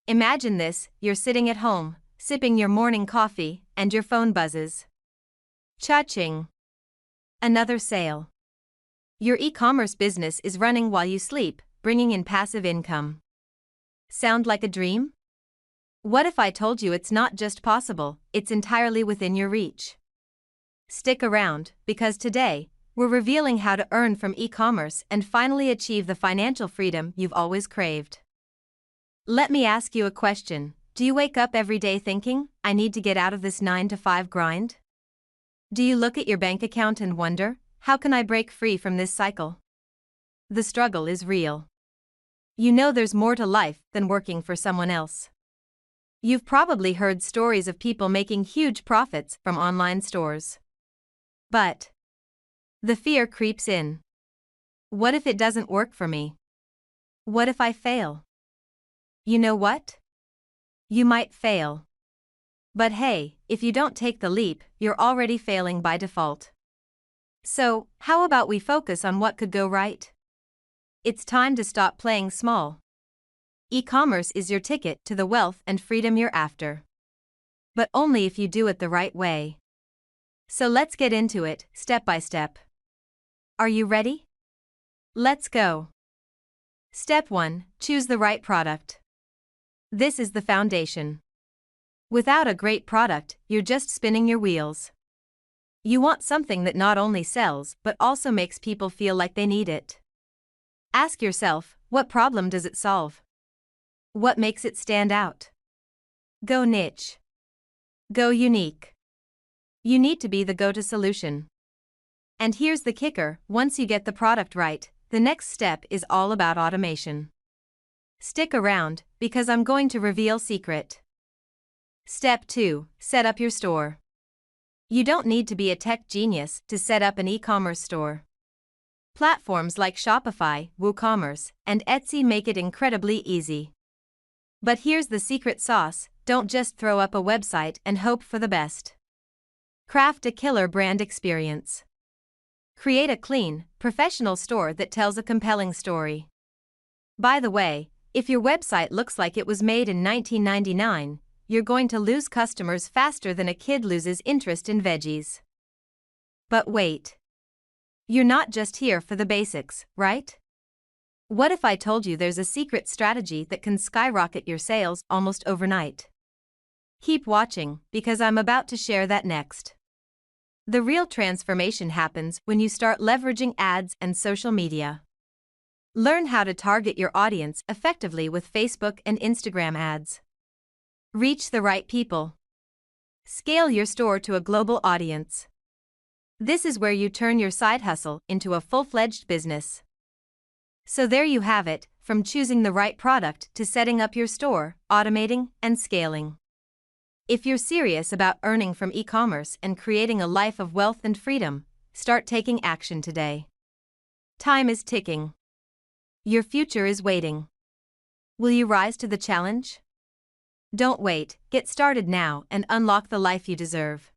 Imagine this: you're sitting at home, sipping your morning coffee, and your phone buzzes. Cha-ching! Another sale. Your e-commerce business is running while you sleep, bringing in passive income. Sound like a dream? What if I told you it's not just possible, it's entirely within your reach? Stick around, because today, we're revealing how to earn from e-commerce and finally achieve the financial freedom you've always craved. Let me ask you a question. Do you wake up every day thinking, I need to get out of this 9-to-5 grind? Do you look at your bank account and wonder, how can I break free from this cycle? The struggle is real. You know there's more to life than working for someone else. You've probably heard stories of people making huge profits from online stores. But the fear creeps in. What if it doesn't work for me? What if I fail? You know what? You might fail. But hey, if you don't take the leap, you're already failing by default. So, how about we focus on what could go right? It's time to stop playing small. E-commerce is your ticket to the wealth and freedom you're after. But only if you do it the right way. So let's get into it, step by step. Are you ready? Let's go. Step 1. Choose the right product. This is the foundation. Without a great product, you're just spinning your wheels. You want something that not only sells but also makes people feel like they need it. Ask yourself, what problem does it solve? What makes it stand out? Go niche. Go unique. You need to be the go-to solution. And here's the kicker: once you get the product right, the next step is all about automation. Stick around, because I'm going to reveal secret. Step 2. Set up your store. You don't need to be a tech genius to set up an e-commerce store. Platforms like Shopify, WooCommerce, and Etsy make it incredibly easy. But here's the secret sauce: don't just throw up a website and hope for the best. Craft a killer brand experience. Create a clean, professional store that tells a compelling story. By the way, if your website looks like it was made in 1999, you're going to lose customers faster than a kid loses interest in veggies. But wait. You're not just here for the basics, right? What if I told you there's a secret strategy that can skyrocket your sales almost overnight? Keep watching, because I'm about to share that next. The real transformation happens when you start leveraging ads and social media. Learn how to target your audience effectively with Facebook and Instagram ads. Reach the right people. Scale your store to a global audience. This is where you turn your side hustle into a full-fledged business. So there you have it, from choosing the right product to setting up your store, automating, and scaling. If you're serious about earning from e-commerce and creating a life of wealth and freedom, start taking action today. Time is ticking. Your future is waiting. Will you rise to the challenge? Don't wait, get started now and unlock the life you deserve.